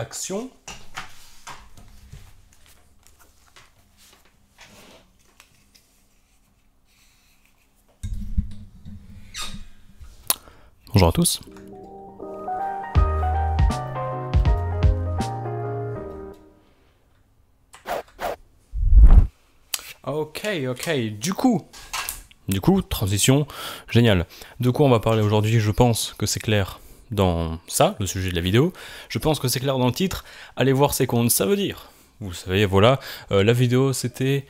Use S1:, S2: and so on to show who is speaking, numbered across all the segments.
S1: action. Bonjour à tous. Ok, du coup, transition, génial. De quoi on va parler aujourd'hui? Je pense que c'est clair dans ça, le sujet de la vidéo. Je pense que c'est clair dans le titre. Allez voir ces comptes, ça veut dire. Vous savez, voilà, la vidéo c'était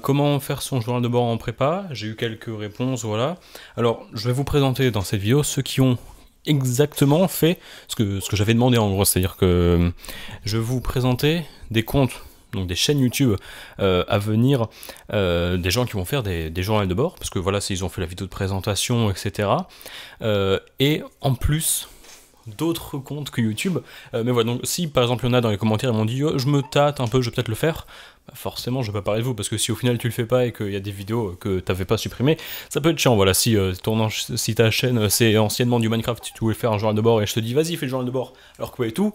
S1: comment faire son journal de bord en prépa. J'ai eu quelques réponses, voilà. Alors, je vais vous présenter dans cette vidéo ceux qui ont exactement fait ce que j'avais demandé en gros. C'est-à-dire que je vais vous présenter des comptes, donc des chaînes YouTube à venir, des gens qui vont faire des journaux de bord, parce que voilà, ils ont fait la vidéo de présentation, etc. Et en plus, d'autres comptes que YouTube. Mais voilà, donc si par exemple il y en a dans les commentaires, ils m'ont dit je me tâte un peu, je vais peut-être le faire, bah, forcément je vais pas parler de vous, parce que si au final tu le fais pas et qu'il y a des vidéos que t'avais pas supprimées, ça peut être chiant. Voilà, si ta chaîne c'est anciennement du Minecraft, si tu voulais faire un journal de bord et je te dis vas-y fais le journal de bord, alors que quoi et tout,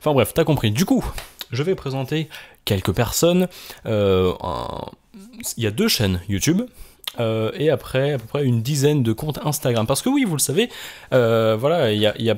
S1: enfin bref, t'as compris. Du coup, je vais présenter quelques personnes. Il y a 2 chaînes YouTube. Et après à peu près une dizaine de comptes Instagram, parce que oui, vous le savez, voilà, il y a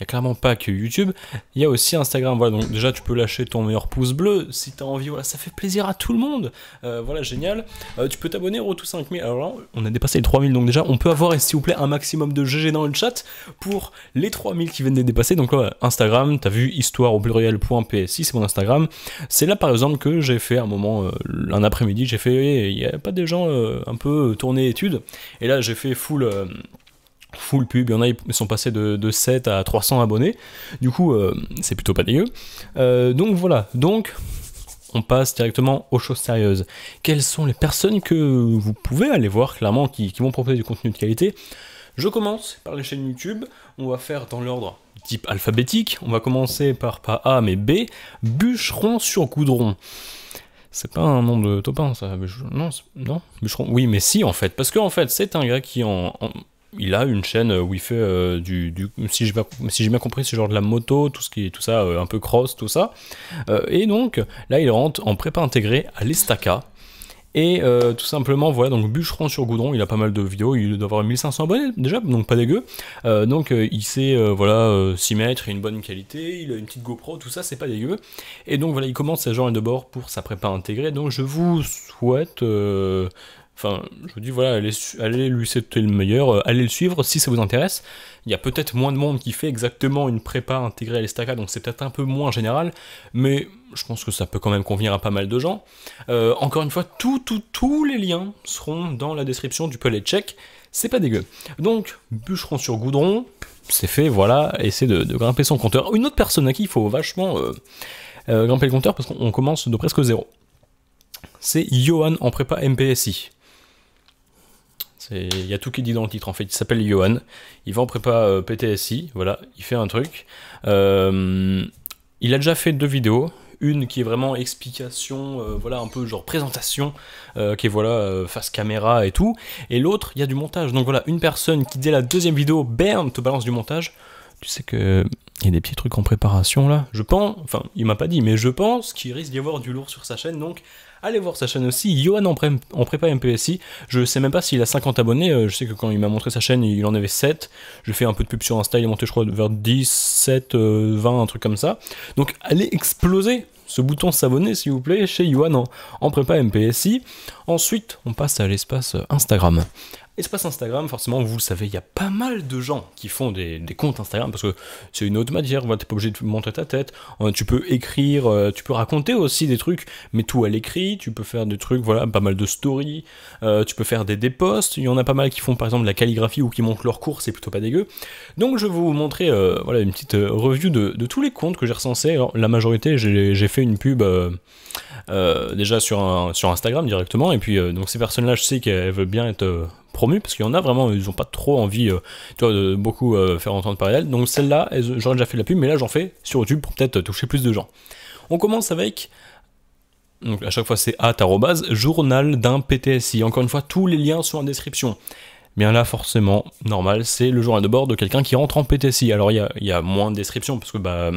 S1: clairement pas que YouTube, il y a aussi Instagram. Voilà, donc déjà tu peux lâcher ton meilleur pouce bleu si t'as envie, voilà, ça fait plaisir à tout le monde, voilà, génial. Tu peux t'abonner au tout 5000, alors là on a dépassé les 3000, donc déjà on peut avoir, s'il vous plaît, un maximum de GG dans le chat pour les 3000 qui viennent d'être dépassés. Donc là, Instagram, t'as vu, histoire au pluriel.psi, c'est mon Instagram. C'est là par exemple que j'ai fait un moment, un après-midi, j'ai fait, il y a pas des gens un peu tourner études, et là j'ai fait full pub. Il y en a, ils sont passés de 7 à 300 abonnés, du coup c'est plutôt pas dégueu. Donc voilà, donc on passe directement aux choses sérieuses. Quelles sont les personnes que vous pouvez aller voir clairement qui vont proposer du contenu de qualité? Je commence par les chaînes YouTube, on va faire dans l'ordre type alphabétique. On va commencer par pas A mais B, Bûcheron sur Goudron. C'est pas un nom de topin, ça. Non, Bûcheron. Oui, mais si, en fait. Parce qu'en fait, c'est un gars qui il a une chaîne où il fait si j'ai bien compris, c'est genre de la moto, tout ça, un peu cross, tout ça. Et donc, là, il rentre en prépa intégrée à l'Estaca. Et tout simplement, voilà, donc Bûcheron sur Goudron, il a pas mal de vidéos, il doit avoir 1500 abonnés déjà, donc pas dégueu. Donc il sait voilà, s'y mettre, il a une bonne qualité, il a une petite GoPro, tout ça, c'est pas dégueu. Et donc voilà, il commence sa journée de bord pour sa prépa intégrée, donc je vous souhaite... Enfin, je vous dis, voilà, allez lui souhaiter le meilleur, allez le suivre si ça vous intéresse. Il y a peut-être moins de monde qui fait exactement une prépa intégrée à l'Estaca, donc c'est peut-être un peu moins général, mais je pense que ça peut quand même convenir à pas mal de gens. Encore une fois, tous les liens seront dans la description, tu peux les check, c'est pas dégueu. Donc, Bûcheron sur Goudron, c'est fait, voilà, essaie de grimper son compteur. Une autre personne à qui il faut vachement grimper le compteur, parce qu'on commence de presque zéro. C'est Johan en prépa MPSI. Il y a tout qui est dit dans le titre en fait. Il s'appelle Johan, il va en prépa PTSI, voilà, il fait un truc. Il a déjà fait 2 vidéos, une qui est vraiment explication, voilà, un peu genre présentation, qui est voilà, face caméra et tout, et l'autre, il y a du montage. Donc voilà, une personne qui dès la 2e vidéo, bam, te balance du montage. Tu sais que il y a des petits trucs en préparation là, je pense, enfin il m'a pas dit, mais je pense qu'il risque d'y avoir du lourd sur sa chaîne, donc allez voir sa chaîne aussi, Johan en prépa MPSI. Je sais même pas s'il a 50 abonnés, je sais que quand il m'a montré sa chaîne, il en avait 7. Je fais un peu de pub sur Insta, il est monté je crois vers 17, 20, un truc comme ça. Donc allez exploser ce bouton s'abonner s'il vous plaît chez Johan en prépa MPSI. Ensuite, on passe à l'espace Instagram. Espace Instagram, forcément, vous le savez, il y a pas mal de gens qui font des comptes Instagram, parce que c'est une autre matière, voilà, t'es pas obligé de montrer ta tête, tu peux écrire, tu peux raconter aussi des trucs, mais tout à l'écrit, tu peux faire des trucs, voilà, pas mal de stories, tu peux faire des posts, il y en a pas mal qui font par exemple de la calligraphie ou qui montrent leur cours, c'est plutôt pas dégueu. Donc je vais vous montrer voilà, une petite review de tous les comptes que j'ai recensés. Alors, la majorité, j'ai fait une pub déjà sur Instagram directement, et puis donc ces personnes-là, je sais qu'elles veulent bien être promues, parce qu'il y en a vraiment, ils ont pas trop envie tu vois, de beaucoup faire entendre parler d'elles. Donc celle-là, j'aurais déjà fait de la pub, mais là j'en fais sur YouTube pour peut-être toucher plus de gens. On commence avec, donc à chaque fois c'est @journal d'un PTSI. Encore une fois, tous les liens sont en description. bien là forcément, normal, c'est le journal de bord de quelqu'un qui rentre en PTSI. Alors il y a moins de descriptions, parce que bah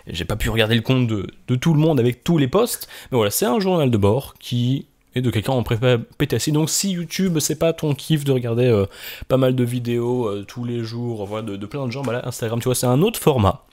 S1: j'ai pas pu regarder le compte de tout le monde avec tous les posts, mais voilà, c'est un journal de bord qui est de quelqu'un en prépa PTSI. Donc si YouTube c'est pas ton kiff de regarder pas mal de vidéos tous les jours, voilà, de plein de gens, bah là Instagram tu vois c'est un autre format.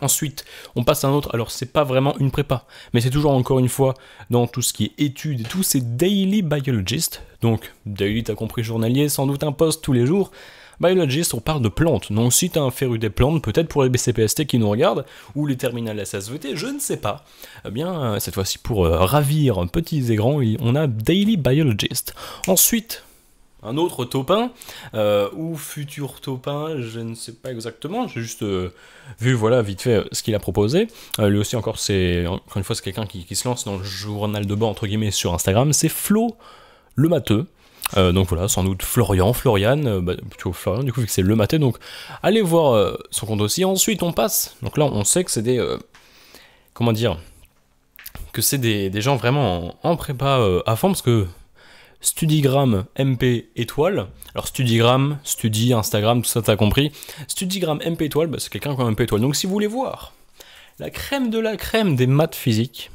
S1: Ensuite, on passe à un autre, alors c'est pas vraiment une prépa, mais c'est toujours encore une fois dans tout ce qui est études et tout, c'est Daily Biologist, donc Daily t'as compris journalier, sans doute un post tous les jours. Biologist, on parle de plantes, donc si t'as un féru des plantes, peut-être pour les BCPST qui nous regardent, ou les terminales SSVT, je ne sais pas, eh bien cette fois-ci pour ravir petits et grands, on a Daily Biologist. Ensuite, un autre topin, ou futur topin, je ne sais pas exactement, j'ai juste vu, voilà, vite fait, ce qu'il a proposé. Lui aussi, encore une fois, c'est quelqu'un qui se lance dans le journal de bord, entre guillemets, sur Instagram, c'est Flo le Matheux. Donc voilà, sans doute Florian, plutôt Florian, du coup, vu que c'est le Matheux, donc allez voir son compte aussi. Ensuite, on passe, donc là, on sait que c'est des, comment dire, que c'est des gens vraiment en prépa à fond, parce que Studigram MP étoile, alors Studigram, Studi, Instagram, tout ça t'as compris. Studigram MP étoile, bah, c'est quelqu'un qui a un MP étoile. Donc si vous voulez voir la crème de la crème des maths physiques,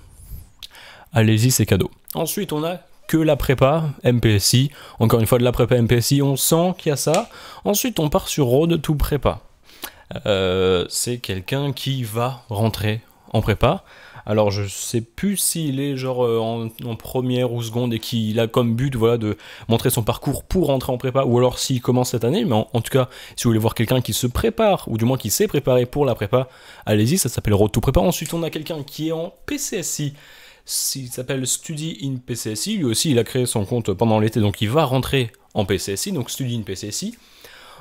S1: allez-y, c'est cadeau. Ensuite on a que la prépa MPSI, encore une fois de la prépa MPSI, on sent qu'il y a ça. Ensuite on part sur Road to Prépa. C'est quelqu'un qui va rentrer en prépa. Alors je sais plus s'il est genre en première ou seconde et qu'il a comme but voilà, de montrer son parcours pour rentrer en prépa, ou alors s'il commence cette année, mais en tout cas, si vous voulez voir quelqu'un qui se prépare, ou du moins qui s'est préparé pour la prépa, allez-y, ça s'appelle Road to Prépa. Ensuite on a quelqu'un qui est en PCSI, il s'appelle Study in PCSI, lui aussi il a créé son compte pendant l'été, donc il va rentrer en PCSI, donc Study in PCSI.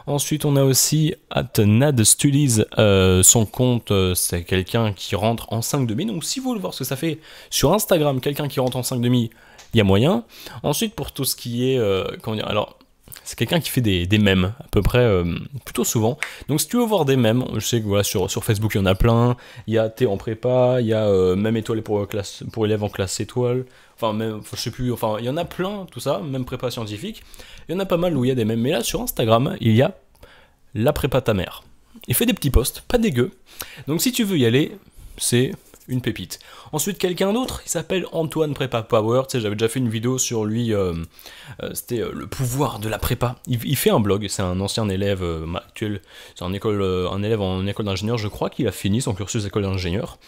S1: Ensuite, on a aussi @nad Studies, son compte, c'est quelqu'un qui rentre en 5,5. Donc, si vous voulez voir ce que ça fait sur Instagram, quelqu'un qui rentre en 5,5, il y a moyen. Ensuite, pour tout ce qui est, comment dire, alors, c'est quelqu'un qui fait des mèmes, à peu près, plutôt souvent. Donc, si tu veux voir des mèmes, je sais que voilà, sur Facebook, il y en a plein. Il y a T en prépa, il y a même étoile pour élèves en classe étoile. Enfin, même, je sais plus, enfin, il y en a plein, tout ça, même prépa scientifique. Il y en a pas mal où il y a des mèmes. Mais là, sur Instagram, il y a la prépa ta mère. Il fait des petits posts, pas dégueu. Donc si tu veux y aller, c'est une pépite. Ensuite, quelqu'un d'autre, il s'appelle Antoine Prépa Power. Tu sais, j'avais déjà fait une vidéo sur lui, c'était le pouvoir de la prépa. Il fait un blog, c'est un ancien élève actuel, c'est un élève en école d'ingénieur, je crois qu'il a fini son cursus d'école d'ingénieur.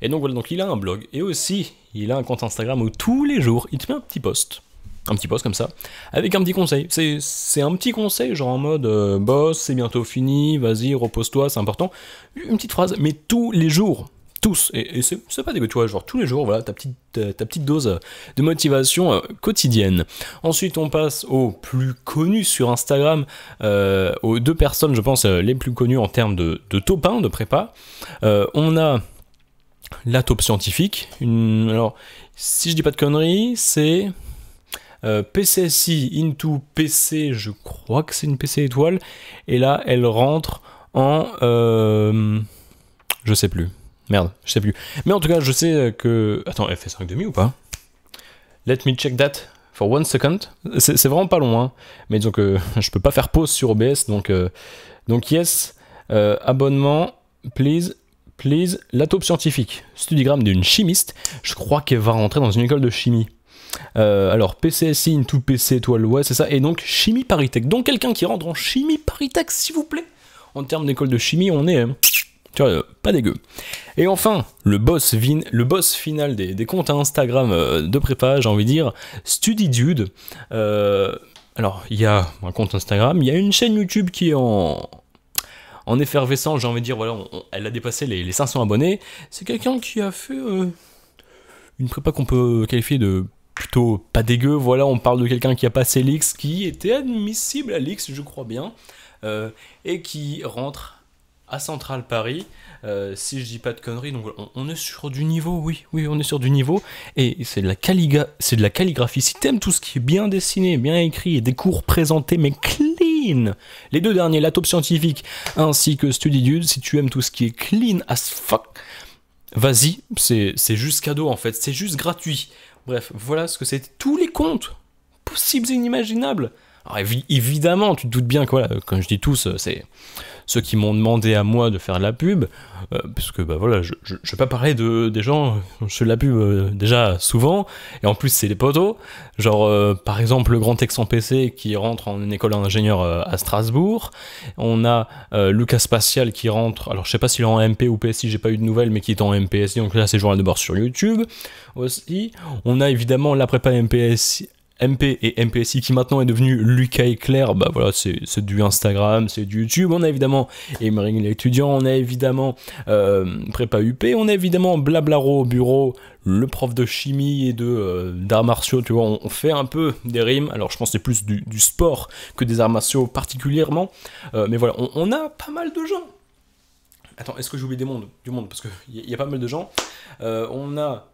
S1: Et donc voilà, donc il a un blog, et aussi, il a un compte Instagram où tous les jours, il te met un petit post comme ça, avec un petit conseil. C'est un petit conseil, genre en mode boss, c'est bientôt fini, vas-y, repose-toi, c'est important. Une petite phrase, mais tous les jours, tous, et c'est pas dégueu, tu vois, genre tous les jours, voilà, ta petite dose de motivation quotidienne. Ensuite, on passe aux plus connus sur Instagram, aux deux personnes, je pense, les plus connues en termes de top 1 de prépa. On a la taupe scientifique, alors, si je dis pas de conneries, c'est PCSI into PC, je crois que c'est une PC étoile, et là elle rentre en je sais plus, merde, je sais plus, mais en tout cas je sais que, attends, elle fait 5,5 ou pas? Let me check that for 1 second, c'est vraiment pas long, hein. Mais disons que je peux pas faire pause sur OBS, donc yes, abonnement, please, la taupe scientifique, Studigram d'une chimiste, je crois qu'elle va rentrer dans une école de chimie. Alors PCSI into PC étoile, ouais c'est ça, et donc chimie Paris-Tech, donc quelqu'un qui rentre en chimie Paris-Tech s'il vous plaît. En termes d'école de chimie on est, tu vois, pas dégueu. Et enfin, le boss final des comptes Instagram de prépa, j'ai envie de dire, StudyDude. Alors il y a un compte Instagram, il y a une chaîne YouTube qui est en effervescence, j'ai envie de dire, voilà, elle a dépassé les 500 abonnés. C'est quelqu'un qui a fait une prépa qu'on peut qualifier de plutôt pas dégueu, voilà, on parle de quelqu'un qui a passé l'X, qui était admissible à l'X, je crois bien, et qui rentre à Central Paris, si je dis pas de conneries, donc on est sur du niveau, oui, on est sur du niveau, et c'est de la calligraphie, si t'aimes tout ce qui est bien dessiné, bien écrit, et des cours présentés, mais clean, les deux derniers, la taupe scientifique, ainsi que StudyDude, si tu aimes tout ce qui est clean as fuck, vas-y, c'est juste cadeau en fait, c'est juste gratuit. Bref, voilà ce que c'est, tous les comptes possibles et inimaginables. Alors évidemment, tu te doutes bien que voilà, quand je dis tous, c'est ceux qui m'ont demandé à moi de faire de la pub, parce que bah voilà, je vais pas parler des gens, je fais de la pub déjà souvent, et en plus c'est des potos, genre par exemple le grand Texan PC qui rentre en école d'ingénieur à Strasbourg, on a Lucas Spatial qui rentre, alors je sais pas s'il est en MP ou PSI, j'ai pas eu de nouvelles, mais qui est en MPSI, donc là c'est journal de bord sur YouTube aussi, on a évidemment la prépa MPSI, MP et MPSI qui maintenant est devenu Lucas et Claire, bah voilà, c'est du Instagram, c'est du YouTube, on a évidemment Emery l'étudiant, on a évidemment prépa UP, on a évidemment Blablaro au bureau, le prof de chimie et d'arts martiaux, tu vois, on fait un peu des rimes, alors je pense que c'est plus du sport que des arts martiaux particulièrement, mais voilà, on a pas mal de gens. Attends, est-ce que j'oublie du monde, parce qu'il y a pas mal de gens, on a...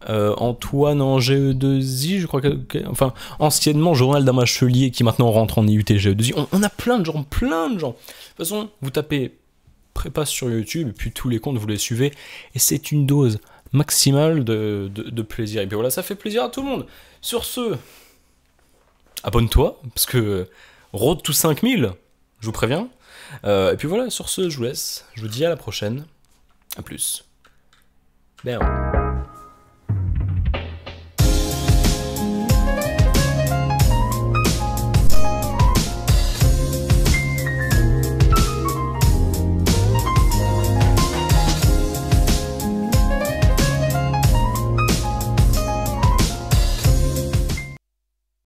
S1: Antoine en GE2I, je crois enfin, anciennement Journal d'un bachelier qui maintenant rentre en IUT GE2I. On a plein de gens. De toute façon, vous tapez prépa sur YouTube et puis tous les comptes, vous les suivez et c'est une dose maximale de plaisir. Et puis voilà, ça fait plaisir à tout le monde. Sur ce, abonne-toi parce que road to 5000, je vous préviens. Et puis voilà, sur ce, je vous laisse. Je vous dis à la prochaine. A plus. Bam.